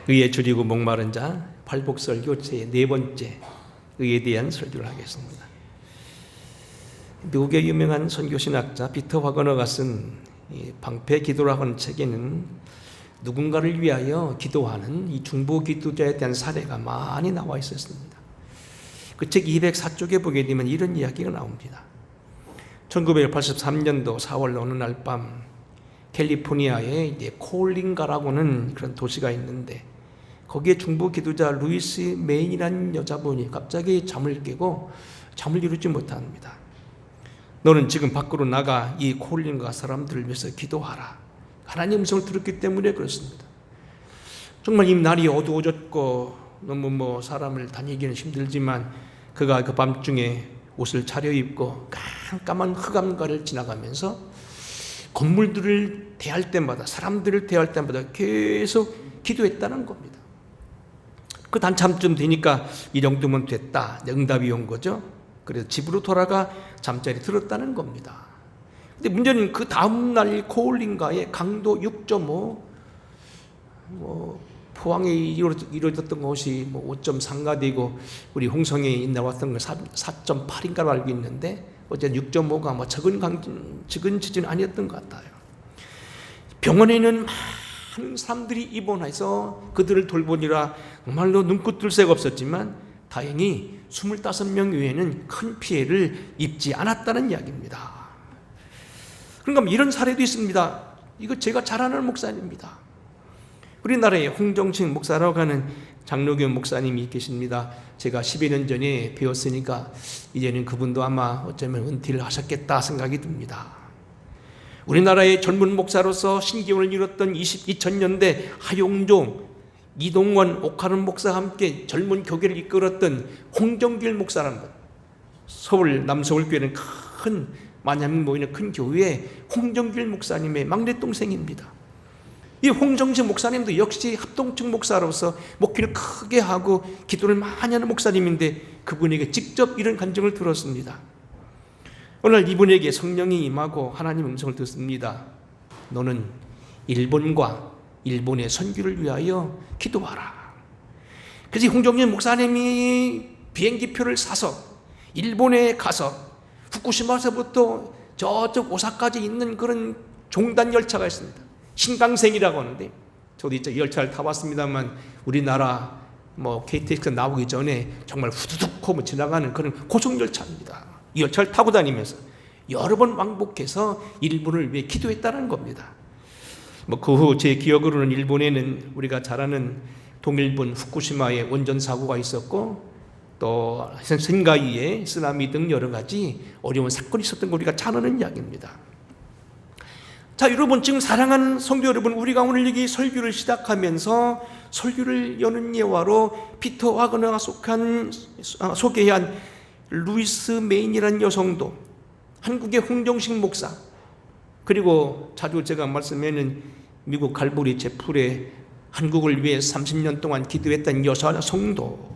의에 줄이고 목마른 자 팔복설교 제 4번째 의에 대한 설교를 하겠습니다. 미국의 유명한 선교신학자 피터 와거너가 쓴 방패 기도라고 하는 책에는 누군가를 위하여 기도하는 이 중보 기도자에 대한 사례가 많이 나와 있었습니다. 그 책 204쪽에 보게 되면 이런 이야기가 나옵니다. 1983년도 4월 어느 날 밤 캘리포니아에 이제 콜린가라고는 그런 도시가 있는데 거기에 중보 기도자 루이스 메인이라는 여자분이 갑자기 잠을 깨고 잠을 이루지 못합니다. 너는 지금 밖으로 나가 이 콜린가 사람들을 위해서 기도하라. 하나님 음성을 들었기 때문에 그렇습니다. 정말 이 날이 어두워졌고 너무 사람을 다니기는 힘들지만 그가 그 밤중에 옷을 차려입고 깜깜한 흑암가를 지나가면서 건물들을 대할 때마다 사람들을 대할 때마다 계속 기도했다는 겁니다. 그 한참쯤 되니까 이 정도면 됐다. 응답이 온 거죠. 그래서 집으로 돌아가 잠자리 들었다는 겁니다. 근데 문제는 그 다음날 코올린가의 강도 6.5 포항에 이루어졌던 것이 5.3가 되고 우리 홍성에 나왔던 건 4.8인가로 알고 있는데 어쨌든 6.5가 적은 지진은 아니었던 것 같아요. 병원에는 많은 사람들이 입원해서 그들을 돌보니라 정말로 눈꽃 뜰 새가 없었지만 다행히 25명 외에는 큰 피해를 입지 않았다는 이야기입니다. 그러니까 이런 사례도 있습니다. 이거 제가 잘 아는 목사님입니다. 우리나라에 홍정식 목사라고 하는 장로교 목사님이 계십니다. 제가 10여 년 전에 배웠으니까 이제는 그분도 아마 어쩌면 은퇴를 하셨겠다 생각이 듭니다. 우리나라의 젊은 목사로서 신기원을 이뤘던 2000년대 하용종, 이동원, 옥하는 목사와 함께 젊은 교계를 이끌었던 홍정길 목사라는 분. 서울 남서울교회는 큰 만양이 모이는 큰 교회에 홍정길 목사님의 막내 동생입니다. 이 홍정식 목사님도 역시 합동측 목사로서 목회를 크게 하고 기도를 많이 하는 목사님인데 그분에게 직접 이런 간증을 들었습니다. 오늘 이분에게 성령이 임하고 하나님 음성을 듣습니다. 너는 일본과 일본의 선교를 위하여 기도하라. 그래서 홍정식 목사님이 비행기표를 사서 일본에 가서 후쿠시마에서부터 저쪽 오사카까지 있는 그런 종단 열차가 있습니다. 신강생이라고 하는데 저도 이 열차를 타봤습니다만 우리나라 KTX 나오기 전에 정말 후두둑 하고 지나가는 그런 고속열차입니다. 이 열차를 타고 다니면서 여러 번 왕복해서 일본을 위해 기도했다는 겁니다. 그 후 제 기억으로는 일본에는 우리가 잘 아는 동일본 후쿠시마에 원전 사고가 있었고 또 신가이에 쓰나미 등 여러 가지 어려운 사건이 있었던 거 우리가 잘 아는 이야기입니다. 자, 여러분 지금 사랑하는 성도 여러분, 우리가 오늘 여기 설교를 시작하면서 설교를 여는 예화로 피터 와거너가 소개한 루이스 메인이라는 여성도, 한국의 홍정식 목사, 그리고 자주 제가 말씀에는 미국 갈보리 제풀에 한국을 위해 30년 동안 기도했던 여사 성도,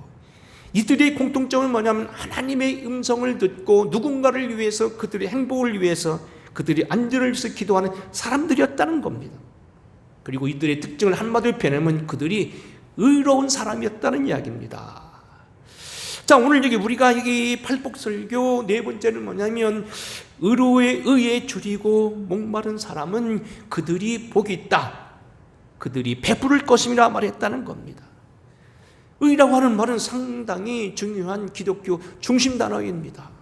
이들의 공통점은 뭐냐면 하나님의 음성을 듣고 누군가를 위해서 그들의 행복을 위해서 그들이 안전을 위해서 기도하는 사람들이었다는 겁니다. 그리고 이들의 특징을 한마디로 표현하면 그들이 의로운 사람이었다는 이야기입니다. 자, 오늘 우리가 여기 팔복설교 4번째는 뭐냐면 의에 줄이고 목마른 사람은 그들이 복이 있다. 그들이 배부를 것임이라 말했다는 겁니다. 의라고 하는 말은 상당히 중요한 기독교 중심 단어입니다.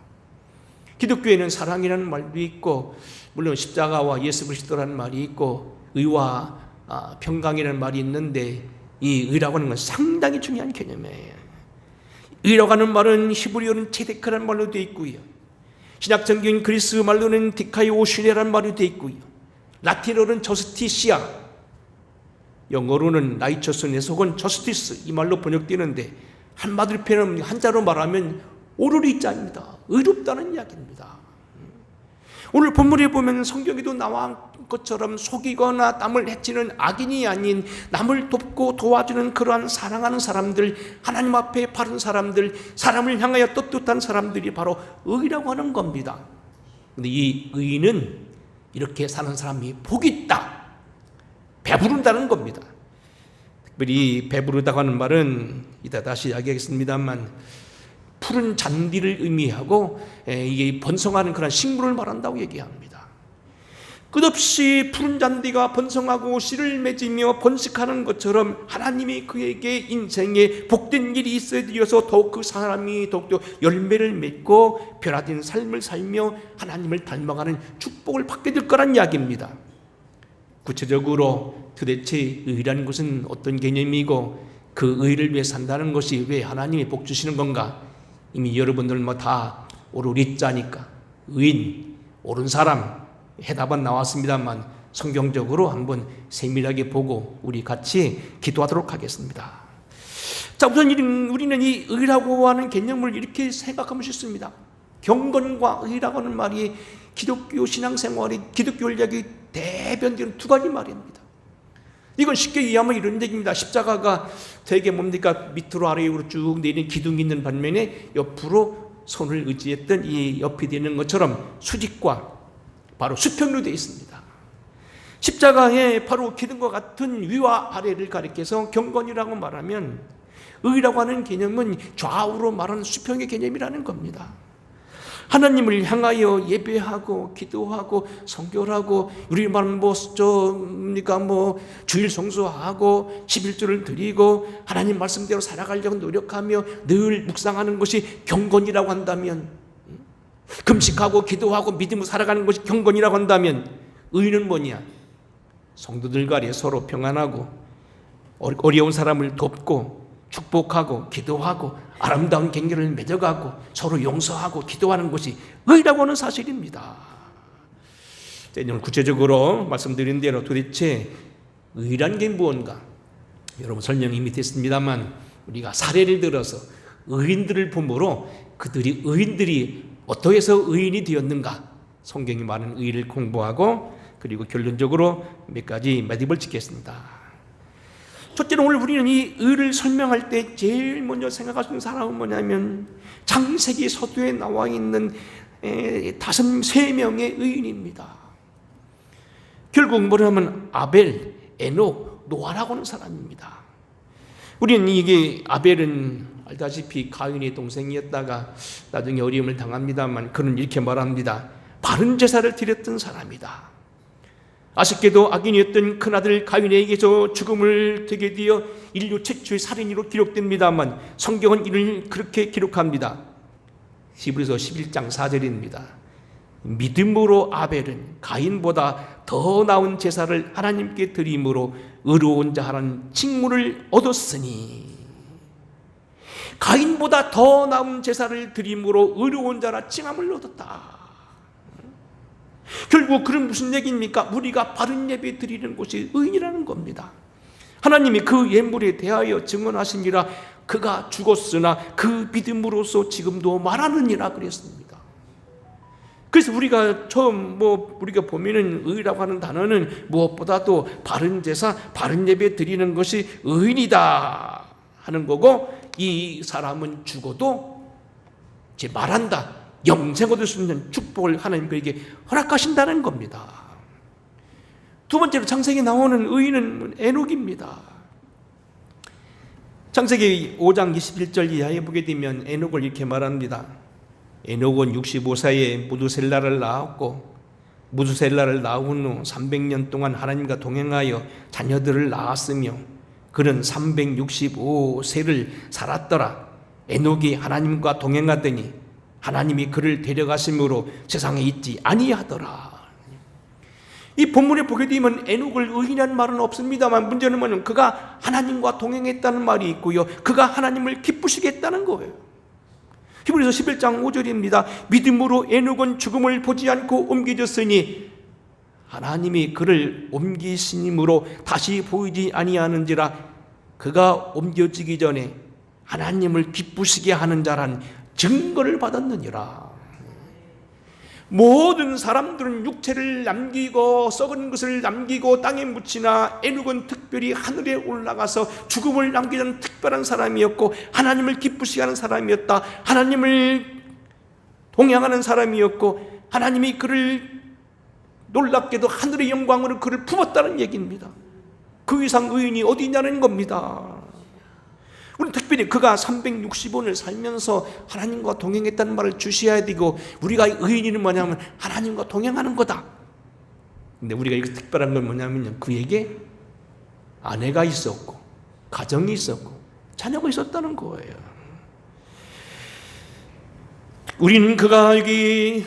기독교에는 사랑이라는 말도 있고 물론 십자가와 예수 그리스도라는 말이 있고 의와 평강이라는 말이 있는데 이 의라고 하는 건 상당히 중요한 개념이에요. 의라고 하는 말은 히브리어는 체데크라는 말로 되어 있고요. 신약 성경 그리스 말로는 디카이오슈레라는 말로 되어 있고요. 라틴어로는 저스티시아, 영어로는 라이처스네스 혹은 저스티스 이 말로 번역되는데 한마디로 표현하면 한자로 말하면 오르리자입니다. 의롭다는 이야기입니다. 오늘 본문에 보면 성경에도 나온 것처럼 속이거나 남을 해치는 악인이 아닌 남을 돕고 도와주는 그러한 사랑하는 사람들, 하나님 앞에 바른 사람들, 사람을 향하여 떳떳한 사람들이 바로 의라고 하는 겁니다. 그런데 이 의는 이렇게 사는 사람이 복이 있다, 배부른다는 겁니다. 우리 배부르다고 하는 말은 이따 다시 이야기하겠습니다만 푸른 잔디를 의미하고 이게 번성하는 그런 식물을 말한다고 얘기합니다. 끝없이 푸른 잔디가 번성하고 씨를 맺으며 번식하는 것처럼 하나님이 그에게 인생에 복된 일이 있어야 되어서 더욱 그 사람이 더욱더 열매를 맺고 변화된 삶을 살며 하나님을 닮아가는 축복을 받게 될 거란 이야기입니다. 구체적으로 도대체 의라는 것은 어떤 개념이고 그 의를 위해 산다는 것이 왜 하나님이 복 주시는 건가? 이미 여러분들 다 오르리자니까 의인, 옳은 사람 해답은 나왔습니다만 성경적으로 한번 세밀하게 보고 우리 같이 기도하도록 하겠습니다. 자, 우선 우리는 이 의라고 하는 개념을 이렇게 생각하면 쉽습니다. 경건과 의라고 하는 말이 기독교 신앙생활이 기독교 인력이 대변되는 두 가지 말입니다. 이건 쉽게 이해하면 이런 얘기입니다. 십자가가 되게 뭡니까? 밑으로 아래로 쭉 내리는 기둥이 있는 반면에 옆으로 손을 의지했던 이 옆이 되는 것처럼 수직과 바로 수평으로 되어 있습니다. 십자가에 바로 기둥과 같은 위와 아래를 가리켜서 경건이라고 말하면 의라고 하는 개념은 좌우로 말하는 수평의 개념이라는 겁니다. 하나님을 향하여 예배하고 기도하고 성결하고 우리 말은 주일 성수하고 11조를 드리고 하나님 말씀대로 살아가려고 노력하며 늘 묵상하는 것이 경건이라고 한다면, 금식하고 기도하고 믿음으로 살아가는 것이 경건이라고 한다면, 의는 뭐냐? 성도들 간에 서로 평안하고 어려운 사람을 돕고 축복하고 기도하고 아름다운 관계를 맺어가고 서로 용서하고 기도하는 것이 의라고 하는 사실입니다. 오늘 구체적으로 말씀드린 대로 도대체 의란 게 무언가? 여러분 설명이 이미 됐습니다만 우리가 사례를 들어서 의인들을 보므로 의인들이 어떻게 해서 의인이 되었는가? 성경이 말하는 의를 공부하고 그리고 결론적으로 몇 가지 매듭을 짓겠습니다. 첫째로 오늘 우리는 이 의를 설명할 때 제일 먼저 생각할 수 있는 사람은 뭐냐면 창세기 서두에 나와 있는 세 명의 의인입니다. 결국 뭐냐면 아벨, 에녹, 노아라고 하는 사람입니다. 우리는 이게 아벨은 알다시피 가인의 동생이었다가 나중에 어려움을 당합니다만 그는 이렇게 말합니다. 바른 제사를 드렸던 사람이다. 아쉽게도 악인이었던 큰아들 가인에게서 죽음을 되게 되어 인류 최초의 살인으로 기록됩니다만 성경은 이를 그렇게 기록합니다. 히브리서 11장 4절입니다. 믿음으로 아벨은 가인보다 더 나은 제사를 하나님께 드림으로 의로운 자라는 칭문을 얻었으니, 가인보다 더 나은 제사를 드림으로 의로운 자라 칭함을 얻었다. 결국 그런 무슨 얘기입니까? 우리가 바른 예배 드리는 것이 의인이라는 겁니다. 하나님이 그 예물에 대하여 증언하시니라 그가 죽었으나 그 믿음으로서 지금도 말하느니라 그랬습니다. 그래서 우리가 처음 우리가 보면은 의라고 하는 단어는 무엇보다도 바른 제사, 바른 예배 드리는 것이 의인이다 하는 거고, 이 사람은 죽어도 이제 말한다, 영생 얻을 수 있는 축복을 하나님 그에게 허락하신다는 겁니다. 두 번째로 창세기에 나오는 의인은 에녹입니다. 창세기 5장 21절 이하에 보게 되면 에녹을 이렇게 말합니다. 에녹은 65세에 무두셀라를 낳았고 무두셀라를 낳은 후 300년 동안 하나님과 동행하여 자녀들을 낳았으며 그는 365세를 살았더라. 에녹이 하나님과 동행하더니 하나님이 그를 데려가심으로 세상에 있지 아니하더라. 이 본문에 보게 되면 에녹을 의인이라는 말은 없습니다만 문제는 뭐냐면 그가 하나님과 동행했다는 말이 있고요, 그가 하나님을 기쁘시게 했다는 거예요. 히브리서 11장 5절입니다. 믿음으로 에녹은 죽음을 보지 않고 옮겨졌으니 하나님이 그를 옮기심으로 다시 보이지 아니하는지라 그가 옮겨지기 전에 하나님을 기쁘시게 하는 자란 증거를 받았느니라. 모든 사람들은 육체를 남기고 썩은 것을 남기고 땅에 묻히나 에녹은 특별히 하늘에 올라가서 죽음을 남기는 특별한 사람이었고 하나님을 기쁘시게 하는 사람이었다. 하나님을 동행하는 사람이었고 하나님이 그를 놀랍게도 하늘의 영광으로 그를 품었다는 얘기입니다. 그 이상 의인이 어디 있냐는 겁니다. 우리는 특별히 그가 365년을 살면서 하나님과 동행했다는 말을 주셔야 되고, 우리가 의인이 뭐냐면 하나님과 동행하는 거다. 근데 우리가 이거 특별한 건 뭐냐면요, 그에게 아내가 있었고 가정이 있었고 자녀가 있었다는 거예요. 우리는 그가 여기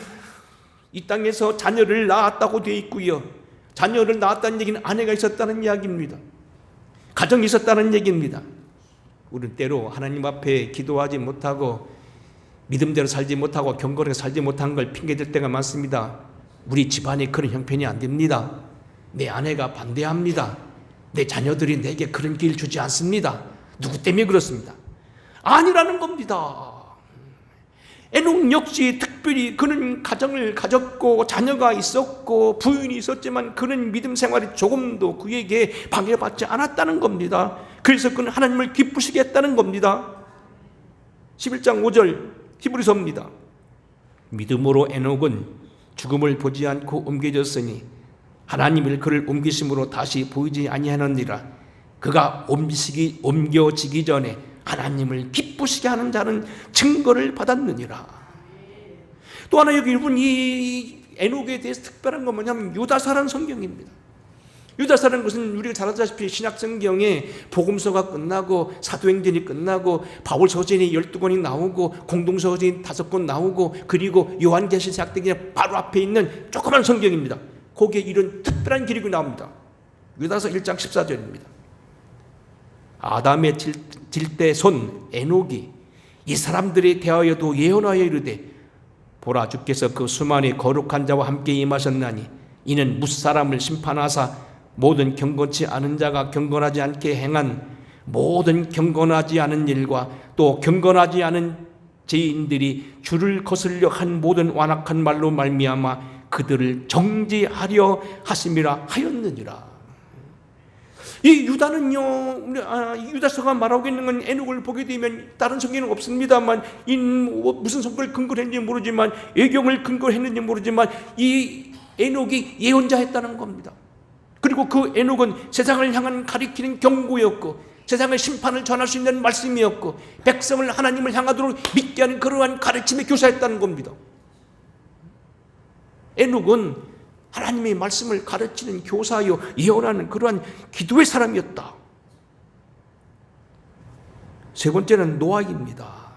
이 땅에서 자녀를 낳았다고 되어 있고요, 자녀를 낳았다는 얘기는 아내가 있었다는 이야기입니다. 가정이 있었다는 얘기입니다. 우리는 때로 하나님 앞에 기도하지 못하고 믿음대로 살지 못하고 경건하게 살지 못한 걸 핑계댈 때가 많습니다. 우리 집안이 그런 형편이 안 됩니다. 내 아내가 반대합니다. 내 자녀들이 내게 그런 길 주지 않습니다. 누구 때문에 그렇습니다? 아니라는 겁니다. 에녹 역시 특별히 그는 가정을 가졌고 자녀가 있었고 부인이 있었지만 그는 믿음 생활이 조금도 그에게 방해받지 않았다는 겁니다. 그래서 그는 하나님을 기쁘시게 했다는 겁니다. 11장 5절 히브리서입니다. 믿음으로 에녹은 죽음을 보지 않고 옮겨졌으니 하나님을 그를 옮기심으로 다시 보이지 아니하느니라. 그가 옮겨지기 전에 하나님을 기쁘시게 하는 자는 증거를 받았느니라. 또 하나 여기 여러분, 이 에녹에 대해서 특별한 건 뭐냐면 유다서라는 성경입니다. 유다서라는 것은 우리가 잘 아다시피 신약 성경에 복음서가 끝나고 사도행전이 끝나고 바울 서신이 12권이 나오고 공동서신이 5권 나오고 그리고 요한계시 시작되기 바로 앞에 있는 조그만 성경입니다. 거기에 이런 특별한 기록이 나옵니다. 유다서 1장 14절입니다. 아담의 질대 손 에녹이 이 사람들에 대하여도 예언하여 이르되 보라, 주께서 그 수만의 거룩한 자와 함께 임하셨나니 이는 뭇사람을 심판하사 모든 경건치 않은 자가 경건하지 않게 행한 모든 경건하지 않은 일과 또 경건하지 않은 죄인들이 주를 거슬려 한 모든 완악한 말로 말미암아 그들을 정죄하려 하심이라 하였느니라. 이 유다는요, 유다서가 말하고 있는 건 에녹을 보게 되면 다른 성경은 없습니다만 무슨 성경을 근거로 했는지 모르지만 예경을 근거로 했는지 모르지만 이 에녹이 예언자였다는 겁니다. 그리고 그 에녹은 세상을 향한 가리키는 경고였고 세상의 심판을 전할 수 있는 말씀이었고 백성을 하나님을 향하도록 믿게 하는 그러한 가르침의 교사였다는 겁니다. 에녹은 하나님의 말씀을 가르치는 교사요 예언하는 그러한 기도의 사람이었다. 세 번째는 노아입니다.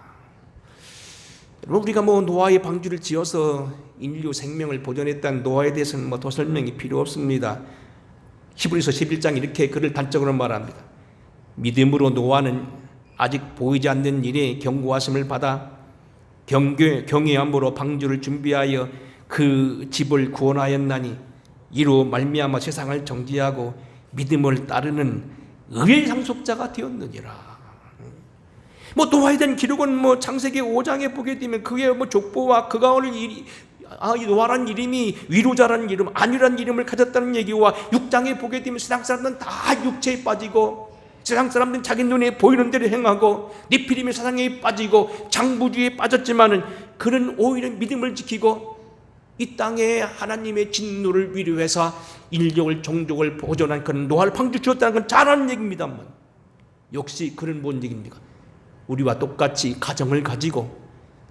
여러분, 우리가 노아의 방주를 지어서 인류 생명을 보존했다는 노아에 대해서는 더 설명이 필요 없습니다. 히브리서 11장 이렇게 그를 단적으로 말합니다. 믿음으로 노아는 아직 보이지 않는 일에 경고하심을 받아 경외함으로 방주를 준비하여 그 집을 구원하였나니 이로 말미암아 세상을 정죄하고 믿음을 따르는 의의 상속자가 되었느니라. 노아에 대한 기록은 창세기 5장에 보게 되면 그의 족보와 그가 오늘 이 노아라는 이름이 위로자라는 이름, 안위라는 이름을 가졌다는 얘기와 6장에 보게 되면 세상 사람들은 다 육체에 빠지고 세상 사람들은 자기 눈에 보이는 대로 행하고 네피림의 사상에 빠지고 장부주의에 빠졌지만은 그는 오히려 믿음을 지키고 이 땅에 하나님의 진노를 위로해서 인력을 종족을 보존한 그런 노아를 방주 주었다는 건 잘 아는 얘기입니다만 역시 그는 뭔 얘기입니까? 우리와 똑같이 가정을 가지고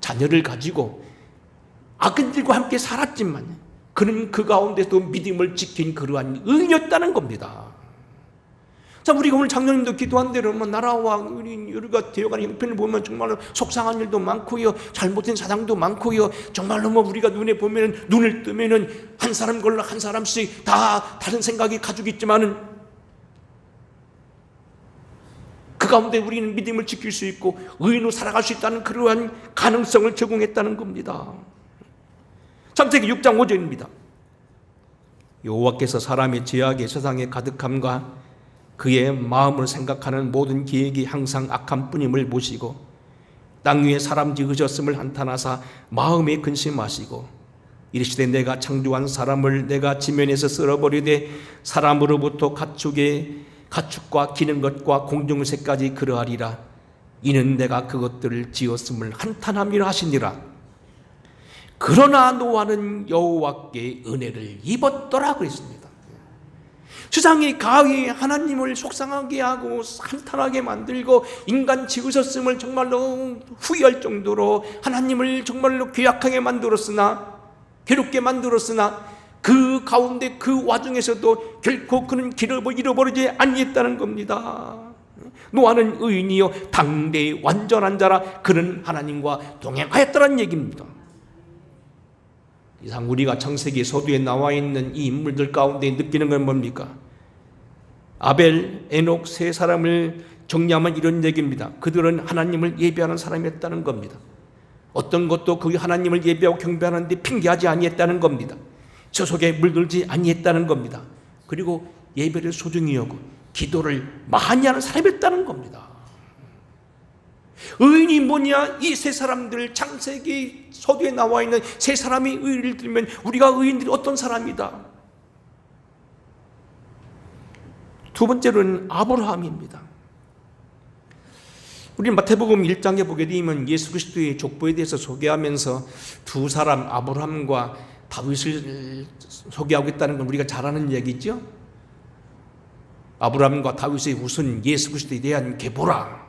자녀를 가지고 악인들과 함께 살았지만 그는 그 가운데도 믿음을 지킨 그러한 의인이었다는 겁니다. 자, 우리가 오늘 장로님도 기도한 대로 나라와 우리가 되어가는 형편을 보면 정말로 속상한 일도 많고요, 잘못된 사상도 많고요, 정말로 우리가 눈에 보면은 눈을 뜨면은 한 사람 걸러 한 사람씩 다 다른 생각이 가지고 있지만은 그 가운데 우리는 믿음을 지킬 수 있고 의인으로 살아갈 수 있다는 그러한 가능성을 제공했다는 겁니다. 창세기 6장 5절입니다. 여호와께서 사람의 죄악의 세상에 가득함과 그의 마음을 생각하는 모든 계획이 항상 악한 뿐임을 보시고 땅 위에 사람 지으셨음을 한탄하사 마음에 근심하시고 이르시되 내가 창조한 사람을 내가 지면에서 쓸어버리되 사람으로부터 가축과 기는 것과 공중새까지 그러하리라. 이는 내가 그것들을 지었음을 한탄함이라 하시니라. 그러나 노아는 여호와께 은혜를 입었더라 그랬습니다. 세상의 가히 하나님을 속상하게 하고 한탄하게 만들고 인간 지으셨음을 정말로 후회할 정도로 하나님을 정말로 괴악하게 만들었으나, 괴롭게 만들었으나 그 가운데 그 와중에서도 결코 그는 길을 잃어버리지 아니했다는 겁니다. 노아는 의인이요 당대의 완전한 자라 그는 하나님과 동행하였다는 얘기입니다. 이상 우리가 창세기 서두에 나와 있는 이 인물들 가운데 느끼는 건 뭡니까? 아벨, 에녹 세 사람을 정리하면 이런 얘기입니다. 그들은 하나님을 예배하는 사람이었다는 겁니다. 어떤 것도 그 하나님을 예배하고 경배하는데 핑계하지 아니했다는 겁니다. 저 속에 물들지 아니했다는 겁니다. 그리고 예배를 소중히 여고 기도를 많이 하는 사람이었다는 겁니다. 의인이 뭐냐? 이 세 사람들, 창세기 서두에 나와 있는 세 사람이 의인을 들면 우리가 의인들이 어떤 사람이다? 두 번째로는 아브라함입니다. 우리는 마태복음 1장에 보게 되면 예수 그리스도의 족보에 대해서 소개하면서 두 사람 아브라함과 다윗을 소개하고 있다는 건 우리가 잘 아는 얘기죠. 아브라함과 다윗의 후손 예수 그리스도에 대한 계보라,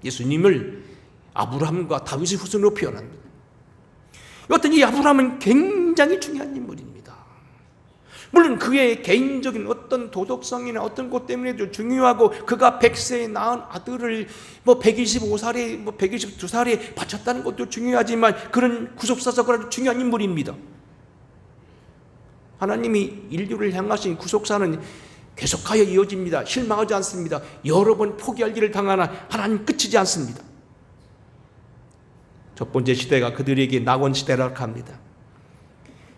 예수님을 아브라함과 다윗의 후손으로 표현합니다. 어떤 이 아브라함은 굉장히 중요한 인물입니다. 물론 그의 개인적인 어떤 도덕성이나 어떤 것 때문에도 중요하고, 그가 100세에 낳은 아들을 125살에 122살에 바쳤다는 것도 중요하지만, 그런 구속사적으로 중요한 인물입니다. 하나님이 인류를 향하신 구속사는 계속하여 이어집니다. 실망하지 않습니다. 여러 번 포기할 일을 당하나 하나님 끝이지 않습니다. 첫 번째 시대가 그들에게 낙원 시대라고 합니다.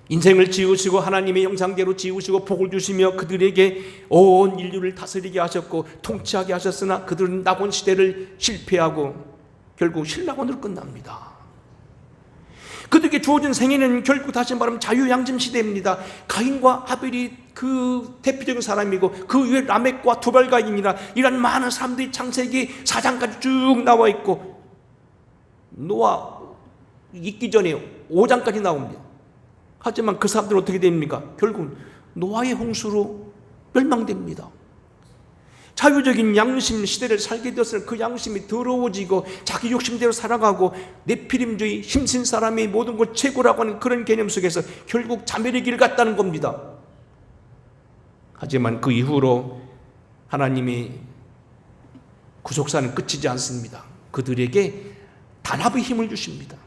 인생을 지으시고 하나님의 형상대로 지으시고 복을 주시며 그들에게 온 인류를 다스리게 하셨고 통치하게 하셨으나 그들은 낙원 시대를 실패하고 결국 신낙원으로 끝납니다. 그들에게 주어진 생애는 결국 다시 말하면 자유양심 시대입니다. 가인과 아벨이 그 대표적인 사람이고, 그 위에 라멕과 두발가인이라 이런 많은 사람들이 창세기 4장까지 쭉 나와 있고, 노아 있기 전에 5장까지 나옵니다. 하지만 그 사람들은 어떻게 됩니까? 결국 노아의 홍수로 멸망됩니다. 자유적인 양심 시대를 살게 되었을 그 양심이 더러워지고 자기 욕심대로 살아가고 네피림주의, 힘센 사람이 모든 것 최고라고 하는 그런 개념 속에서 결국 자멸의 길을 갔다는 겁니다. 하지만 그 이후로 하나님이 구속사는 끝이지 않습니다. 그들에게 단합의 힘을 주십니다.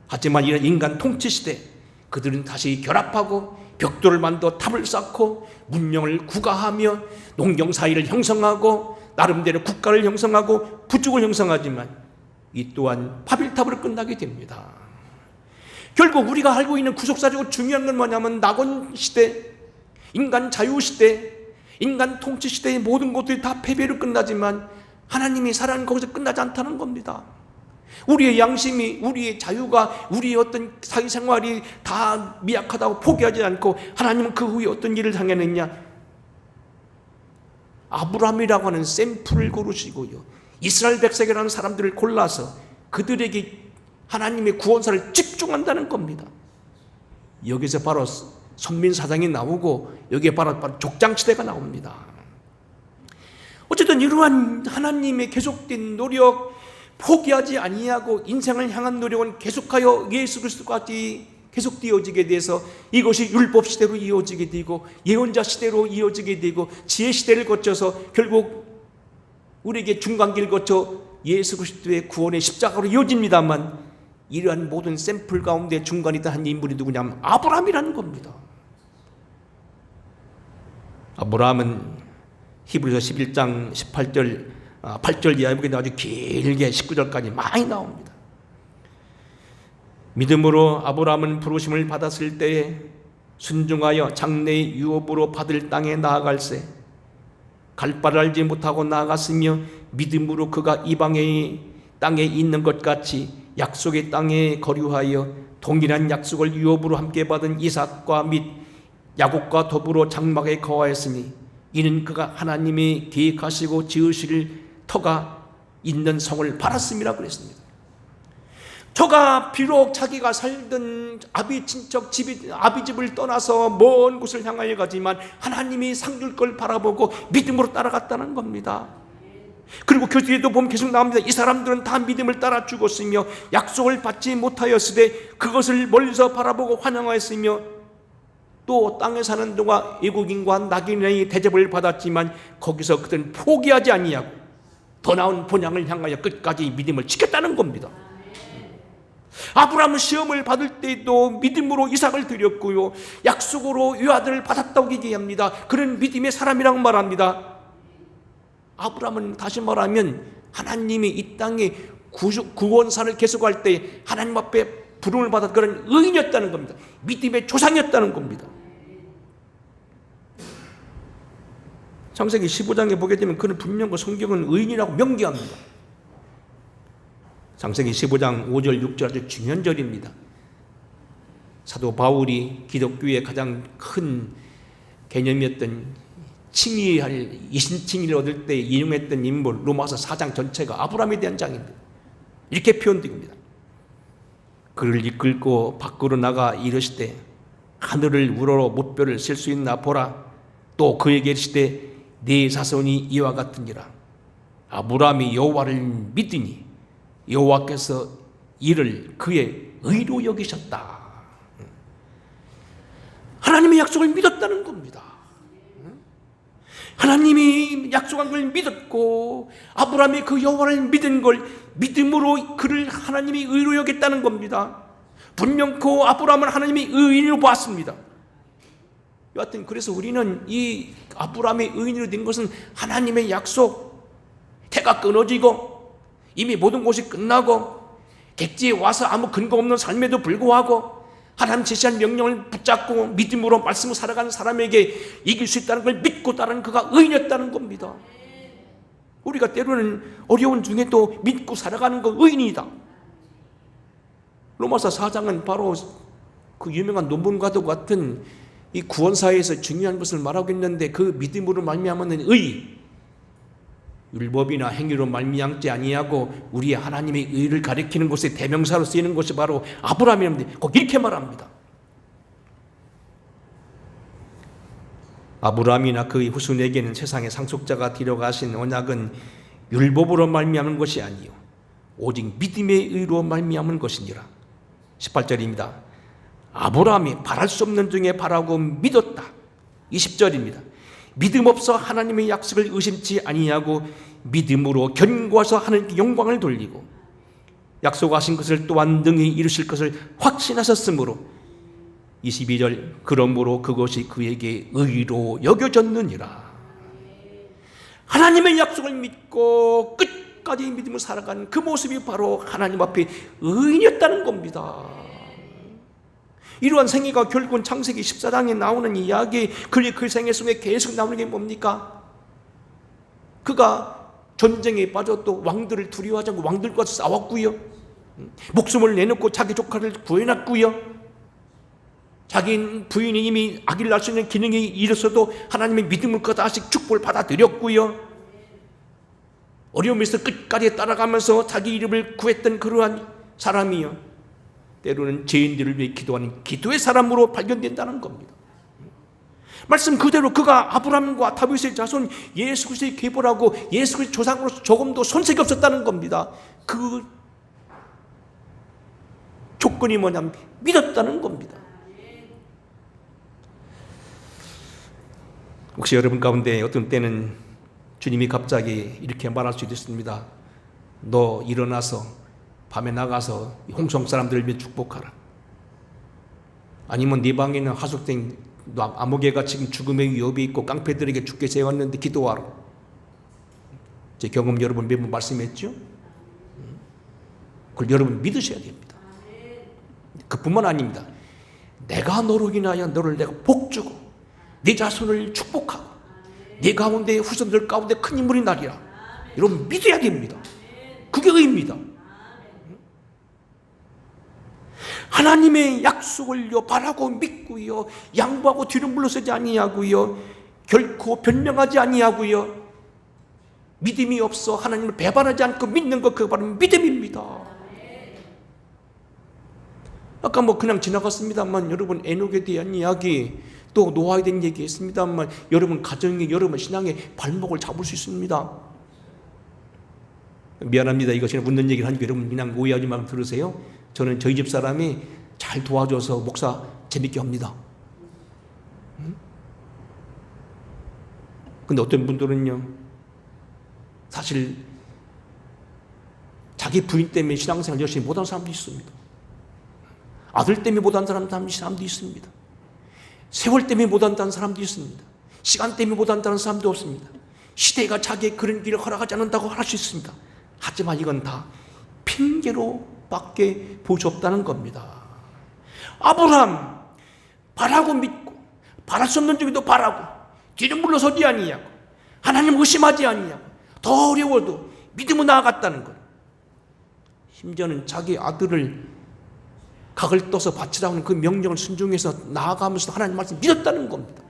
하지만 이런 인간 통치 시대, 그들은 다시 결합하고 벽돌을 만들어 탑을 쌓고 문명을 구가하며 농경사회를 형성하고 나름대로 국가를 형성하고 부족을 형성하지만 이 또한 바벨탑으로 끝나게 됩니다. 결국 우리가 알고 있는 구속사적으로 중요한 건 뭐냐면 낙원 시대, 인간 자유 시대, 인간 통치 시대의 모든 것들이 다 패배로 끝나지만 하나님이 살아는 거기서 끝나지 않다는 겁니다. 우리의 양심이, 우리의 자유가, 우리의 어떤 사회생활이 다 미약하다고 포기하지 않고 하나님은 그 후에 어떤 일을 당했느냐? 아브라함이라고 하는 샘플을 고르시고요, 이스라엘 백성이라는 사람들을 골라서 그들에게 하나님의 구원사를 집중한다는 겁니다. 여기서 바로 선민사상이 나오고 여기에 바로 족장시대가 나옵니다. 어쨌든 이러한 하나님의 계속된 노력, 포기하지 아니하고 인생을 향한 노력은 계속하여 예수 그리스도까지 계속되어지게 돼서 이것이 율법 시대로 이어지게 되고 예언자 시대로 이어지게 되고 지혜 시대를 거쳐서 결국 우리에게 중간기를 거쳐 예수 그리스도의 구원의 십자가로 이어집니다만, 이러한 모든 샘플 가운데 중간에 있던 한 인물이 누구냐면 아브라함이라는 겁니다. 아브라함은 히브리서 11장 8절 이하에 보게 아주 길게 19절까지 많이 나옵니다. 믿음으로 아브라함은 부르심을 받았을 때에 순종하여 장래의 유업으로 받을 땅에 나아갈새 갈 바를 알지 못하고 나아갔으며 믿음으로 그가 이방의 땅에 있는 것 같이 약속의 땅에 거류하여 동일한 약속을 유업으로 함께 받은 이삭과 및 야곱과 더불어 장막에 거하였으니 이는 그가 하나님이 계획하시고 지으실 터가 있는 성을 바랐음이라 그랬습니다. 저가 비록 자기가 살던 아비 집을 떠나서 먼 곳을 향하여 가지만 하나님이 상 줄 걸 바라보고 믿음으로 따라갔다는 겁니다. 그리고 그 뒤에도 보면 계속 나옵니다. 이 사람들은 다 믿음을 따라 죽었으며 약속을 받지 못하였으되 그것을 멀리서 바라보고 환영하였으며 또 땅에 사는 동안 애국인과 낙인의 대접을 받았지만 거기서 그들은 포기하지 아니하고 더 나은 본향을 향하여 끝까지 믿음을 지켰다는 겁니다. 아브라함은 시험을 받을 때도 믿음으로 이삭을 드렸고요, 약속으로 외아들을 받았다고 얘기합니다. 그런 믿음의 사람이라고 말합니다. 아브라함은 다시 말하면 하나님이 이 땅에 구원사를 계속할 때 하나님 앞에 부름을 받았던 그런 의인이었다는 겁니다. 믿음의 조상이었다는 겁니다. 창세기 15장에 보게 되면 그는 분명 그 성경은 의인이라고 명기합니다. 창세기 15장 5절 6절 아주 중요한 절입니다. 사도 바울이 기독교의 가장 큰 개념이었던 이신칭의를 얻을 때 인용했던 인물 로마서 4장 전체가 아브라함에 대한 장입니다. 이렇게 표현됩니다. 그를 이끌고 밖으로 나가 이르시되 하늘을 우러러 못별을 셀 수 있나 보라. 또 그에게 이르시되 네 자손이 이와 같으니라. 아브라함이 여호와를 믿으니 여호와께서 이를 그의 의로 여기셨다. 하나님의 약속을 믿었다는 겁니다. 하나님이 약속한 걸 믿었고 아브라함이 그 여호와를 믿은 걸 믿음으로 그를 하나님이 의로 여겼다는 겁니다. 분명코 아브라함은 하나님이 의인으로 보았습니다. 여하튼 그래서 우리는 이 아브라함의 의인으로 된 것은 하나님의 약속, 태가 끊어지고 이미 모든 것이 끝나고 객지에 와서 아무 근거 없는 삶에도 불구하고 하나님 제시한 명령을 붙잡고 믿음으로 말씀을 살아가는 사람에게 이길 수 있다는 걸 믿고 따르는 그가 의인이었다는 겁니다. 우리가 때로는 어려운 중에도 믿고 살아가는 거 의인이다. 로마서 4장은 바로 그 유명한 논문과도 같은 이 구원사에서 중요한 것을 말하고 있는데 그 믿음으로 말미암는 의, 율법이나 행위로 말미암지 아니하고 우리의 하나님의 의를 가리키는 것에 대명사로 쓰이는 것이 바로 아브라함이었는데 꼭 이렇게 말합니다. 아브라함이나 그의 후손에게는 세상의 상속자가 데려가신 언약은 율법으로 말미암은 것이 아니요 오직 믿음의 의로 말미암은 것이니라. 18절입니다. 아브라함이 바랄 수 없는 중에 바라고 믿었다. 20절입니다. 믿음 없어 하나님의 약속을 의심치 아니하고 믿음으로 견고해서 하나님께 영광을 돌리고 약속하신 것을 또한 능히 이루실 것을 확신하셨으므로 22절 그러므로 그것이 그에게 의로 여겨졌느니라. 하나님의 약속을 믿고 끝까지 믿음을 살아가는 그 모습이 바로 하나님 앞에 의인이었다는 겁니다. 이러한 생애가 결국은 창세기 14장에 나오는 이야기, 그 생애 속에 계속 나오는 게 뭡니까? 그가 전쟁에 빠졌고 왕들을 두려워하지 않고 왕들과 싸웠고요, 목숨을 내놓고 자기 조카를 구해놨고요, 자기 부인이 이미 아기를 낳을 수 있는 기능이 이르서도 하나님의 믿음을 다시 축복을 받아들였고요, 어려움에서 끝까지 따라가면서 자기 이름을 구했던 그러한 사람이요, 때로는 죄인들을 위해 기도하는 기도의 사람으로 발견된다는 겁니다. 말씀 그대로 그가 아브라함과 다윗의 자손 예수 그리스도의 계보라고 예수 그리스도의 조상으로서 조금도 손색이 없었다는 겁니다. 그 조건이 뭐냐면 믿었다는 겁니다. 혹시 여러분 가운데 어떤 때는 주님이 갑자기 이렇게 말할 수도 있습니다. 너 일어나서 밤에 나가서 홍성 사람들을 위해 축복하라. 아니면 네 방에 있는 하숙된 아무개가 지금 죽음의 위협이 있고 깡패들에게 죽게 세웠는데 기도하라. 제 경험 여러분 몇 번 말씀했죠? 그걸 여러분 믿으셔야 됩니다. 그뿐만 아닙니다. 내가 너로 인하여 너를 내가 복주고 네 자손을 축복하고 네 가운데 후손들 가운데 큰 인물이 나리라. 여러분 믿어야 됩니다. 그게 의입니다. 하나님의 약속을요 바라고 믿고요 양보하고 뒤로 물러서지 아니하고요 결코 변명하지 아니하고요 믿음이 없어 하나님을 배반하지 않고 믿는 것 그거 바로 믿음입니다. 아까 뭐 그냥 지나갔습니다만 여러분 에녹에 대한 이야기, 또 노아에 대한 얘기 했습니다만 여러분 가정에, 여러분 신앙의 발목을 잡을 수 있습니다. 미안합니다. 이거 제가 묻는 얘기를 하니까 여러분 그냥 오해하지 말고 들으세요. 저는 저희 집 사람이 잘 도와줘서 목사 재밌게 합니다. 근데 어떤 분들은요, 사실 자기 부인 때문에 신앙생활 열심히 못하는 사람도 있습니다. 아들 때문에 못하는 사람도 있습니다. 세월 때문에 못한다는 사람도 있습니다. 시간 때문에 못한다는 사람도 없습니다. 시대가 자기의 그런 길을 허락하지 않는다고 할 수 있습니다. 하지만 이건 다 핑계로 밖에 볼 수 없다는 겁니다. 아브라함 바라고 믿고 바랄 수 없는 중에도 바라고 뒤는 물러서지 아니하고 하나님 의심하지 아니하고 더 어려워도 믿음으로 나아갔다는 것. 심지어는 자기 아들을 각을 떠서 바치라고 하는 그 명령을 순종해서 나아가면서 하나님 말씀 믿었다는 겁니다.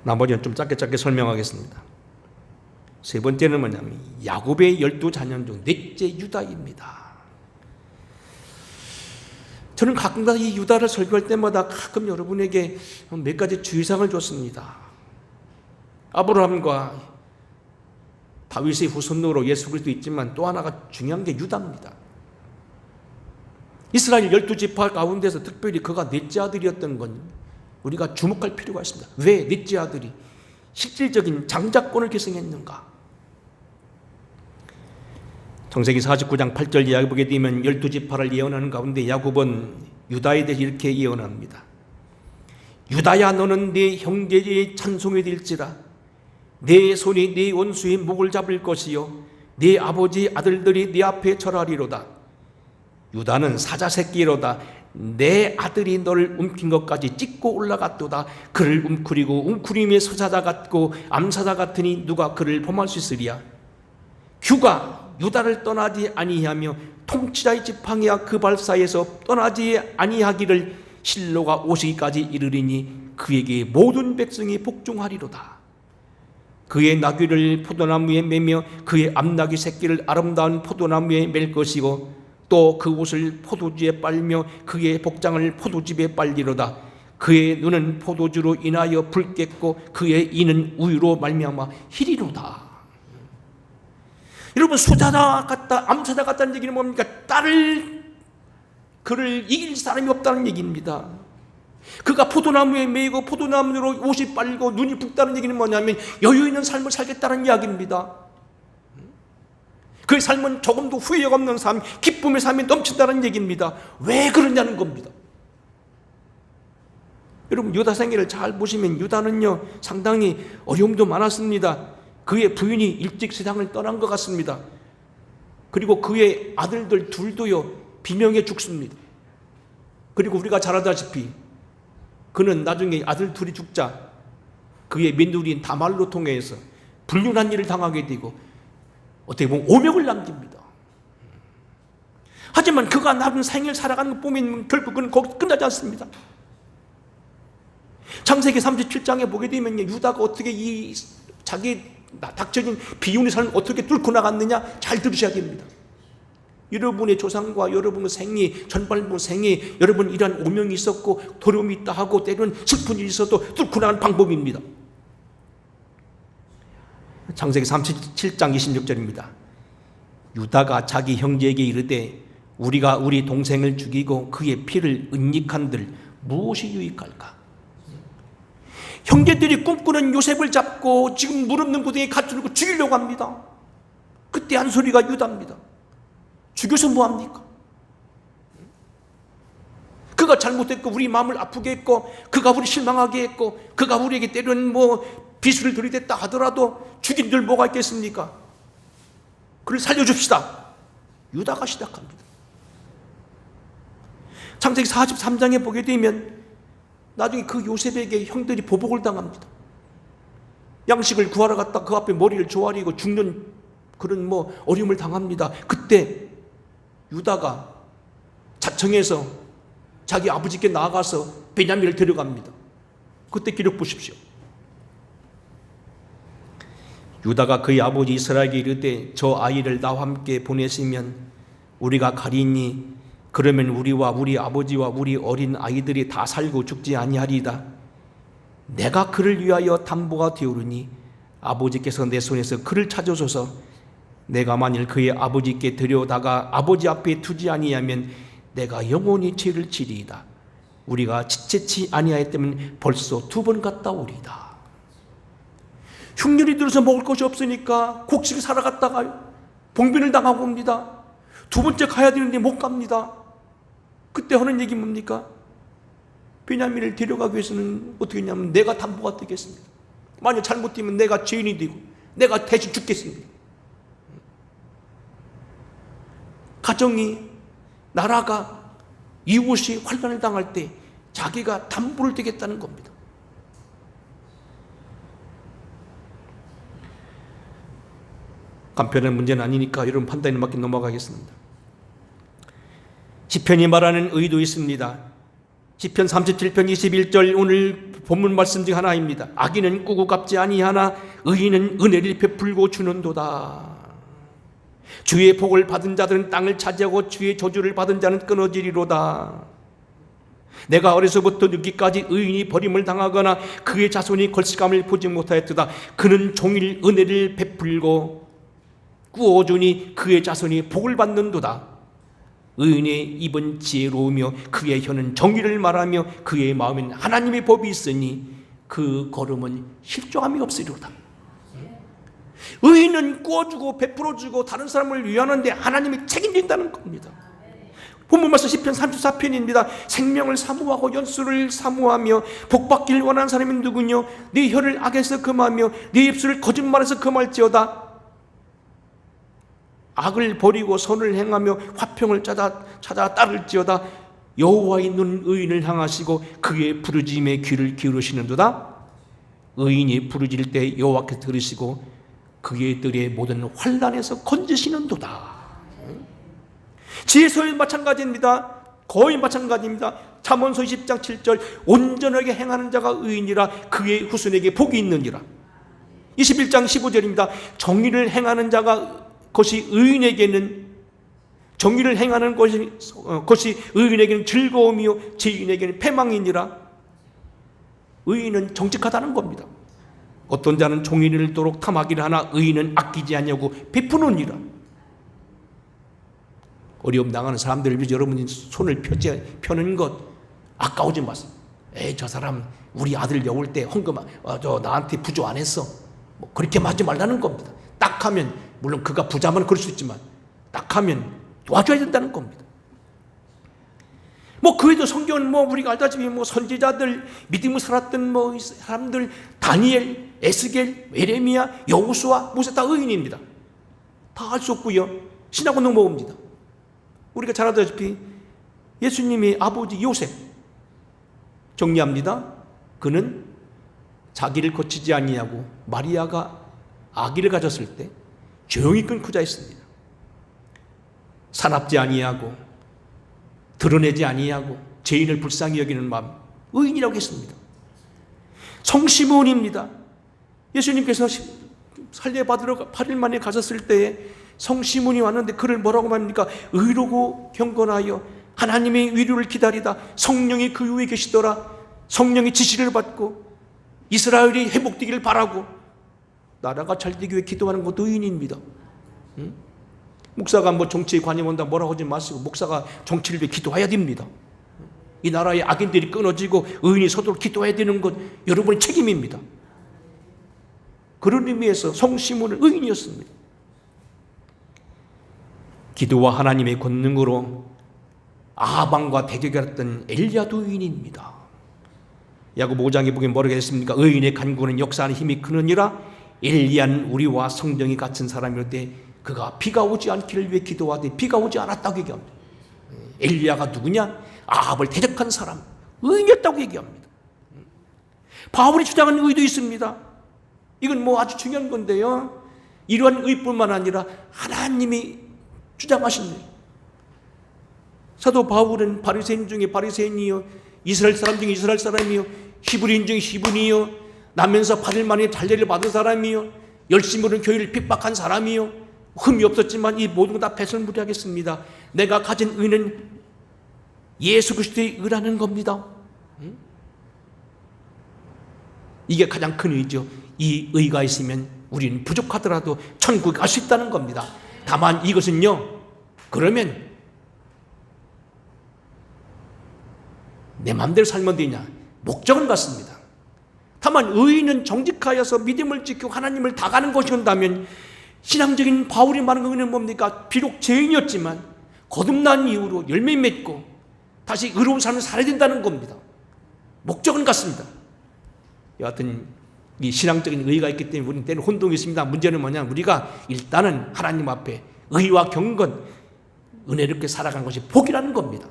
나머지는 좀 짧게 설명하겠습니다. 세 번째는 뭐냐면 야곱의 12자녀 중 넷째 유다입니다. 저는 가끔가다 이 유다를 설교할 때마다 가끔 여러분에게 몇 가지 주의사항을 줬습니다. 아브라함과 다윗의 후손으로 예수 그리스도 있지만 또 하나가 중요한 게 유다입니다. 이스라엘 12지파 가운데서 특별히 그가 넷째 아들이었던 건 우리가 주목할 필요가 있습니다. 왜 넷째 아들이 실질적인 장자권을 계승했는가? 창세기 49장 8절 이야기 보게 되면 12지파를 예언하는 가운데 야곱은 유다에 대해 이렇게 예언합니다. 유다야, 너는 네 형제의 찬송이 될지라. 내 손이 네 원수의 목을 잡을 것이요 네 아버지 아들들이 네 앞에 절하리로다. 유다는 사자 새끼로다. 내 아들이 너를 움킨 것까지 찍고 올라갔도다. 그를 움크리고 움크림의 수사자 같고 암사자 같으니 누가 그를 범할 수 있으리야. 규가 유다를 떠나지 아니하며 통치자의 지팡이와 그 발사에서 떠나지 아니하기를 실로가 오시기까지 이르리니 그에게 모든 백성이 복종하리로다. 그의 나귀를 포도나무에 매며 그의 암나귀 새끼를 아름다운 포도나무에 맬 것이고 또 그 옷을 포도주에 빨며 그의 복장을 포도즙에 빨리로다. 그의 눈은 포도주로 인하여 붉겠고 그의 이는 우유로 말미암아 희리로다. 여러분, 수자자 같다, 암사자 같다는 얘기는 뭡니까? 그를 이길 사람이 없다는 얘기입니다. 그가 포도나무에 매이고 포도나무로 옷이 빨고 눈이 붉다는 얘기는 뭐냐면 여유 있는 삶을 살겠다는 이야기입니다. 그의 삶은 조금도 후회가 없는 삶, 기쁨의 삶이 넘친다는 얘기입니다. 왜 그러냐는 겁니다. 여러분, 유다 생애를 잘 보시면 유다는요 상당히 어려움도 많았습니다. 그의 부인이 일찍 세상을 떠난 것 같습니다. 그리고 그의 아들들 둘도요 비명에 죽습니다. 그리고 우리가 잘 알다시피 그는 나중에 아들 둘이 죽자 그의 며느리인 다말로 통해서 불륜한 일을 당하게 되고 어떻게 보면 오명을 남깁니다. 하지만 그가 남은 생을 살아가는 것 보면 결국은 거기서 끝나지 않습니다. 창세기 37장에 보게 되면 유다가 어떻게 이 자기 닥쳐진 비운의 삶을 어떻게 뚫고 나갔느냐 잘 들으셔야 됩니다. 여러분의 조상과 여러분의 생이 전반부 생이 여러분 이러한 오명이 있었고 도움이 있다 하고 때로는 슬픈 일이 있어도 뚫고 나간 방법입니다. 창세기 37장 26절입니다. 유다가 자기 형제에게 이르되 우리가 우리 동생을 죽이고 그의 피를 은닉한들 무엇이 유익할까? 형제들이 꿈꾸는 요셉을 잡고 지금 물 없는 구덩이에 갇혀놓고 죽이려고 합니다. 그때 한 소리가 유다입니다. 죽여서 뭐합니까? 그가 잘못했고 우리 마음을 아프게 했고 그가 우리 실망하게 했고 그가 우리에게 때로는 비수를 들이댔다 하더라도 죽인 들 뭐가 있겠습니까? 그를 살려줍시다. 유다가 시작합니다. 창세기 43장에 보게 되면 나중에 그 요셉에게 형들이 보복을 당합니다. 양식을 구하러 갔다 그 앞에 머리를 조아리고 죽는 그런 어려움을 당합니다. 그때 유다가 자청해서 자기 아버지께 나아가서 베냐민을 데려갑니다. 그때 기록 보십시오. 유다가 그의 아버지 이스라엘에게 이르되 저 아이를 나와 함께 보내시면 우리가 가리니 그러면 우리와 우리 아버지와 우리 어린 아이들이 다 살고 죽지 아니하리이다. 내가 그를 위하여 담보가 되오르니 아버지께서 내 손에서 그를 찾으소서. 내가 만일 그의 아버지께 데려다가 아버지 앞에 두지 아니하면 내가 영원히 죄를 지리이다. 우리가 지체치 아니하였다면 벌써 2번 갔다 오리이다. 흉년이 들어서 먹을 것이 없으니까 곡식 사러 갔다가 봉변을 당하고 옵니다. 2번째 가야 되는데 못 갑니다. 그때 하는 얘기 뭡니까? 베냐민을 데려가기 위해서는 어떻게 했냐면 내가 담보가 되겠습니다. 만약 잘못되면 내가 죄인이 되고 내가 대신 죽겠습니다. 가정이, 나라가, 이웃이 환난을 당할 때 자기가 담보를 되겠다는 겁니다. 간편한 문제는 아니니까 여러분 판단에 맡겨 넘어가겠습니다. 시편이 말하는 의도 있습니다. 시편 37편 21절 오늘 본문 말씀 중 하나입니다. 악인은 꾸고 갚지 아니하나 의인은 은혜를 베풀고 주는도다. 주의 복을 받은 자들은 땅을 차지하고 주의 저주를 받은 자는 끊어지리로다. 내가 어려서부터 늙기까지 의인이 버림을 당하거나 그의 자손이 걸식감을 보지 못하였도다. 그는 종일 은혜를 베풀고 꾸어주니 그의 자손이 복을 받는도다. 의인의 입은 지혜로우며 그의 혀는 정의를 말하며 그의 마음엔 하나님의 법이 있으니 그 걸음은 실족함이 없으리로다. 의인은 꾸어주고 베풀어주고 다른 사람을 위하는데 하나님이 책임진다는 겁니다. 본문 말씀 시편 34편입니다. 생명을 사모하고 연수를 사모하며 복받기를 원하는 사람이 누구뇨? 네 혀를 악에서 금하며 네 입술을 거짓말에서 금할지어다. 악을 버리고 선을 행하며 화평을 찾아 따를지어다. 여호와의 눈은 의인을 향하시고 그의 부르짖음에 귀를 기울이시는도다. 의인이 부르짖을 때 여호와께서 들으시고 그의 들의 모든 환난에서 건지시는도다. 지혜서에 마찬가지입니다. 거의 마찬가지입니다. 잠언서 20장 7절 온전하게 행하는 자가 의인이라 그의 후손에게 복이 있느니라. 21장 15절입니다. 정의를 행하는 자가 것이 의인에게는 정의를 행하는 것이 의인에게는 즐거움이요 죄인에게는 패망이니라. 의인은 정직하다는 겁니다. 어떤 자는 종이를 잃도록 탐하기를 하나 의인은 아끼지 않냐고 베푸느니라. 어려움 당하는 사람들을 위해서 여러분이 손을 펴는 것 아까우지 마세요. 저 사람 우리 아들 여울 때 헌금 나한테 부조 안 했어. 뭐 그렇게 하지 말라는 겁니다. 딱 하면 물론 그가 부자면 그럴 수 있지만 딱 하면 도와줘야 된다는 겁니다. 뭐 그 외에도 성경은 우리가 알다시피 선지자들 믿음을 살았던 사람들 다니엘, 에스겔, 예레미야, 여호수아, 모세 다 의인입니다. 다 알 수 없고요. 신하고 넘어옵니다. 우리가 잘 알다시피 예수님의 아버지 요셉 정리합니다. 그는 자기를 거치지 아니하고 마리아가 아기를 가졌을 때 조용히 끊고 자였습니다. 사납지 아니하고 드러내지 아니하고 죄인을 불쌍히 여기는 마음 의인이라고 했습니다. 성시몬입니다. 예수님께서 살려받으러 8일 만에 가셨을 때에 성시몬이 왔는데 그를 뭐라고 말합니까? 의로고 경건하여 하나님의 위로를 기다리다 성령이 그 위에 계시더라. 성령의 지시를 받고 이스라엘이 회복되기를 바라고 나라가 잘 되기 위해 기도하는 것도 의인입니다. 목사가 정치에 관여한다 뭐라고 하지 마시고 목사가 정치를 위해 기도해야 됩니다. 이 나라의 악인들이 끊어지고 의인이 서도록 기도해야 되는 것 여러분의 책임입니다. 그런 의미에서 성시몬은 의인이었습니다. 기도와 하나님의 권능으로 아방과 대적했던 엘리야도 의인입니다. 야고보 5장에 보면 뭐라고 했습니까? 의인의 간구는 역사하는 힘이 크느니라. 엘리야는 우리와 성정이 같은 사람일 때 그가 비가 오지 않기를 위해 기도하되 비가 오지 않았다고 얘기합니다. 엘리야가 누구냐? 아합을 대적한 사람, 의인이었다고 얘기합니다. 바울이 주장하는 의도 있습니다. 이건 아주 중요한 건데요. 이러한 의뿐만 아니라 하나님이 주장하신 의. 사도 바울은 바리새인 중에 바리새인이요, 이스라엘 사람 중에 이스라엘 사람이요, 히브리인 중에 히브리요, 나면서 8일 만에 잘례를 받은 사람이요, 열심으로 교회를 핍박한 사람이요, 흠이 없었지만 이 모든 거 다 배설무리하겠습니다. 내가 가진 의는 예수 그리스도의 의라는 겁니다. 이게 가장 큰 의죠. 이 의가 있으면 우리는 부족하더라도 천국에 갈 수 있다는 겁니다. 다만 이것은요, 그러면 내 마음대로 살면 되냐? 목적은 같습니다. 다만 의인은 정직하여서 믿음을 지키고 하나님을 다 가는 것이온다면, 신앙적인 바울이 말하는 것은 뭡니까? 비록 죄인이었지만 거듭난 이후로 열매 맺고 다시 의로운 삶을 살아야 된다는 겁니다. 목적은 같습니다. 여하튼 이 신앙적인 의의가 있기 때문에 우리는 때는 혼동이 있습니다. 문제는 뭐냐? 우리가 일단은 하나님 앞에 의와 경건, 은혜롭게 살아가는 것이 복이라는 겁니다.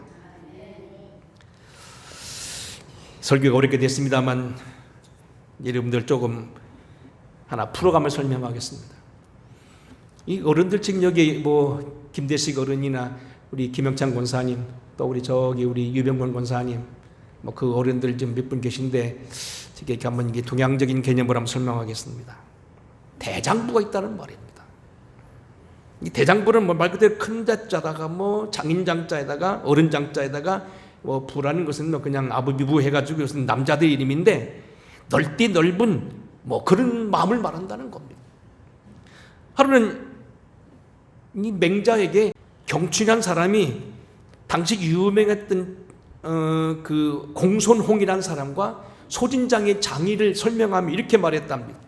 설교가 어렵게 됐습니다만 여러분들 조금 하나 풀어가며 설명하겠습니다. 이 어른들 지금 여기 김대식 어른이나 우리 김영창 권사님, 또 우리 유병권 권사님, 그 어른들 지금 몇 분 계신데, 이렇게 한번 이게 동양적인 개념을 한번 설명하겠습니다. 대장부가 있다는 말입니다. 이 대장부는 말 그대로 큰 자자다가 장인장자에다가 어른장자에다가 부라는 것은 그냥 아부비부 해가지고 이것은 남자들 이름인데, 넓디 넓은 그런 마음을 말한다는 겁니다. 하루는 이 맹자에게 경춘한 사람이 당시 유명했던 그 공손홍이라는 사람과 소진장의 장의를 설명하며 이렇게 말했답니다.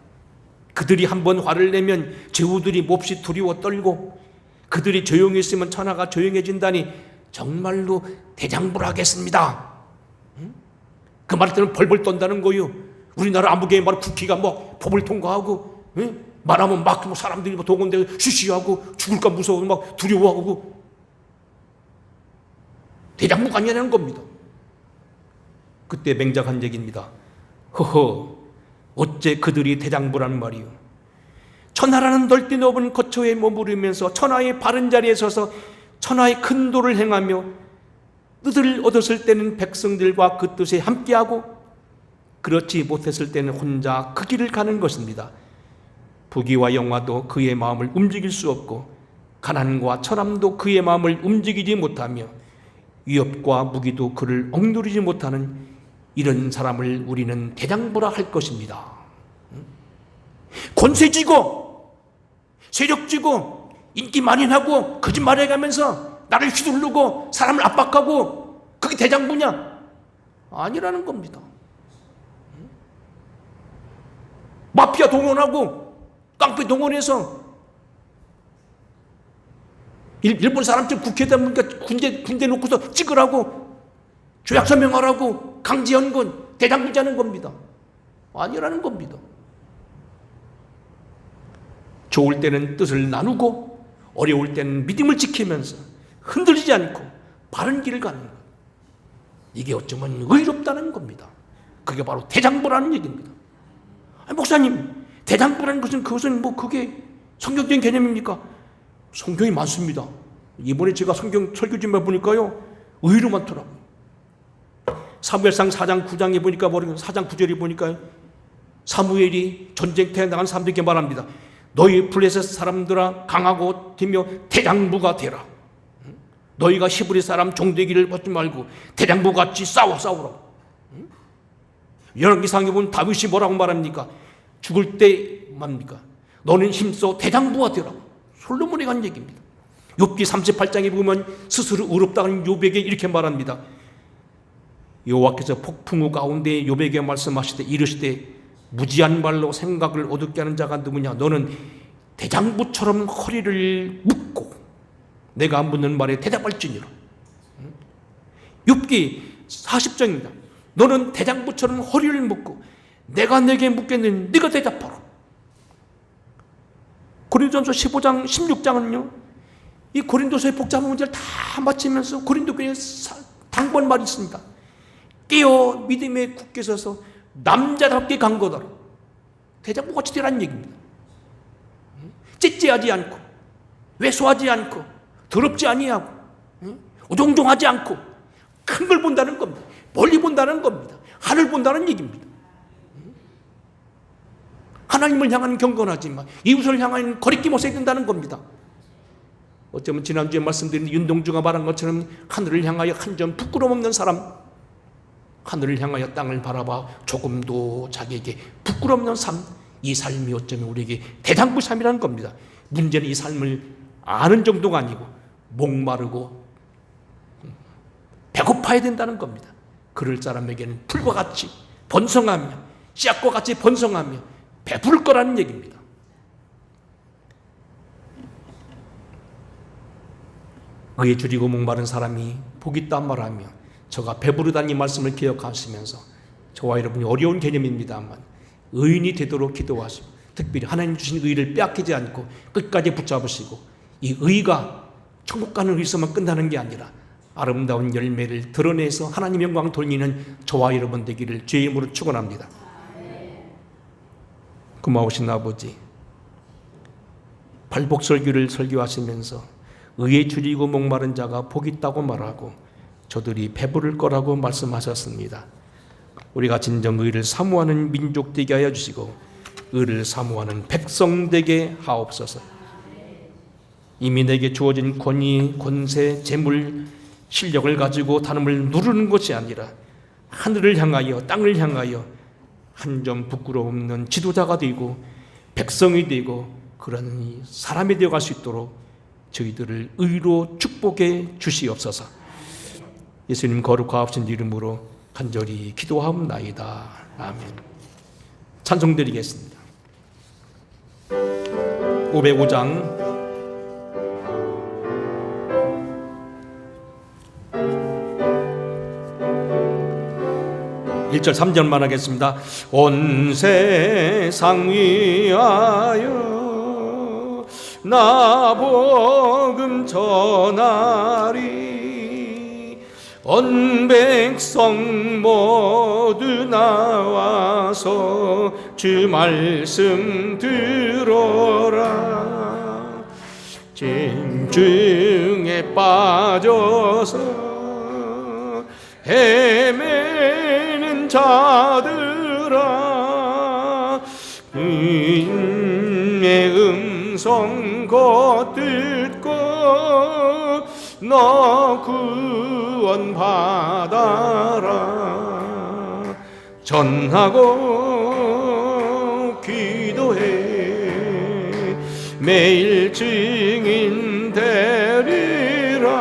그들이 한번 화를 내면 제후들이 몹시 두려워 떨고, 그들이 조용히 있으면 천하가 조용해진다니 정말로 대장부하겠습니다. 그 말을 때는 벌벌 떤다는 거요. 우리나라 안보계의 말 국기가 법을 통과하고, 말하면 사람들이 동원되고 쉬쉬하고 죽을까 무서워서 두려워하고, 대장부가 아니라는 겁니다. 그때 맹자가 한 얘기입니다. 허허, 어째 그들이 대장부라는 말이요. 천하라는 넓디 넓은 거처에 머무르면서 천하의 바른 자리에 서서 천하의 큰 도를 행하며 뜻을 얻었을 때는 백성들과 그 뜻에 함께하고, 그렇지 못했을 때는 혼자 그 길을 가는 것입니다. 부귀와 영화도 그의 마음을 움직일 수 없고, 가난과 천함도 그의 마음을 움직이지 못하며, 위협과 무기도 그를 억누르지 못하는 이런 사람을 우리는 대장부라 할 것입니다. 권세지고 세력지고 인기 만연하고 거짓말해가면서 나를 휘두르고 사람을 압박하고, 그게 대장부냐? 아니라는 겁니다. 마피아 동원하고 깡패 동원해서 일본 사람들 국회에다 보니까 군대 놓고서 찍으라고, 조약 서명하라고 강제한 건 대장부자는 겁니다. 아니라는 겁니다. 좋을 때는 뜻을 나누고 어려울 때는 믿음을 지키면서 흔들리지 않고 바른 길을 가는 것, 이게 어쩌면 의롭다는 겁니다. 그게 바로 대장부라는 얘기입니다. 아니, 목사님, 대장부라는 것은 그것은 그게 성경적인 개념입니까? 성경이 많습니다. 이번에 제가 성경 설교 좀 해보니까요, 의외로 많더라고요. 사무엘상 4장 9장에 보니까 4장 9절에 보니까 사무엘이 전쟁터에 나간 사람들에게 말합니다. 너희 블레셋 사람들아, 강하고 되며 대장부가 되라. 너희가 히브리 사람 종되기를 받지 말고 대장부같이 싸우라. 열왕기상에 보면 다윗이 뭐라고 말합니까? 죽을 때 뭡니까? 너는 힘써 대장부가 되라. 솔로몬이 한 얘기입니다. 욥기 38장에 보면 스스로 의롭다는 욥에게 이렇게 말합니다. 여호와께서 폭풍우 가운데 욥에게 말씀하시되 이르시되, 무지한 말로 생각을 어둡게 하는 자가 누구냐? 너는 대장부처럼 허리를 묶고 내가 묻는 말에 대답할지니라. 욥기 40장입니다. 너는 대장부처럼 허리를 묶고 내가 내게 묻겠느니 네가 대답하라. 고린도전서 15장 16장은요, 이 고린도서의 복잡한 문제를 다 마치면서 고린도 교회에 당부한 말이 있습니다. 깨어 믿음에 굳게 서서 남자답게 간 거다. 대장부같이 되라는 얘기입니다. 째째하지 않고 왜소하지 않고 더럽지 아니하고 오종종하지 않고 큰 걸 본다는 겁니다. 멀리 본다는 겁니다. 하늘 본다는 얘기입니다. 하나님을 향하는 경건하지만 이웃을 향하는 거리낌 없어야 된다는 겁니다. 어쩌면 지난주에 말씀드린 윤동주가 말한 것처럼 하늘을 향하여 한 점 부끄럼 없는 사람, 하늘을 향하여 땅을 바라봐 조금도 자기에게 부끄럼 없는 삶, 이 삶이 어쩌면 우리에게 대단부 삶이라는 겁니다. 문제는 이 삶을 아는 정도가 아니고 목마르고 배고파야 된다는 겁니다. 그럴 사람에게는 풀과 같이 번성하며 씨앗과 같이 번성하며 배부를 거라는 얘기입니다. 의에 줄이고 목마른 사람이 복이 있다 말하며 저가 배부르다는 이 말씀을 기억하시면서 저와 여러분이 어려운 개념입니다만 의인이 되도록 기도하시고 특별히 하나님 주신 의를 빼앗기지 않고 끝까지 붙잡으시고 이 의가 천국 가는 의에서만 끝나는 게 아니라 아름다운 열매를 드러내서 하나님 영광 돌리는 저와 여러분 되기를 주의 이름으로 축원합니다. 고마우신 아버지, 발복설교를 설교하시면서 의에 줄이고 목마른 자가 복이 있다고 말하고 저들이 배부를 거라고 말씀하셨습니다. 우리가 진정 의를 사모하는 민족 되게 하여 주시고 의를 사모하는 백성 되게 하옵소서. 이미 내게 주어진 권위, 권세, 재물, 실력을 가지고 다름을 누르는 것이 아니라 하늘을 향하여 땅을 향하여 한 점 부끄러움 없는 지도자가 되고 백성이 되고 그런 사람이 되어갈 수 있도록 저희들을 의로 축복해 주시옵소서. 예수님 거룩하신 이름으로 간절히 기도하옵나이다. 아멘. 찬송 드리겠습니다. 505장 1절 3절만 하겠습니다. 온 세상 위하여 나 복음 전하리. 온 백성 모두 나와서 주 말씀 들어라. 진중에 빠져서 헤매는 자들아, 주의 음성 걷듣고 너 구원 받아라. 전하고 기도해 매일 증인 되리라.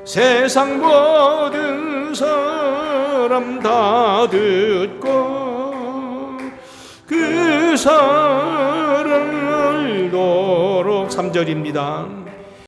세상 모든 사람 다 듣고 그 사랑을 알도록. 3절입니다.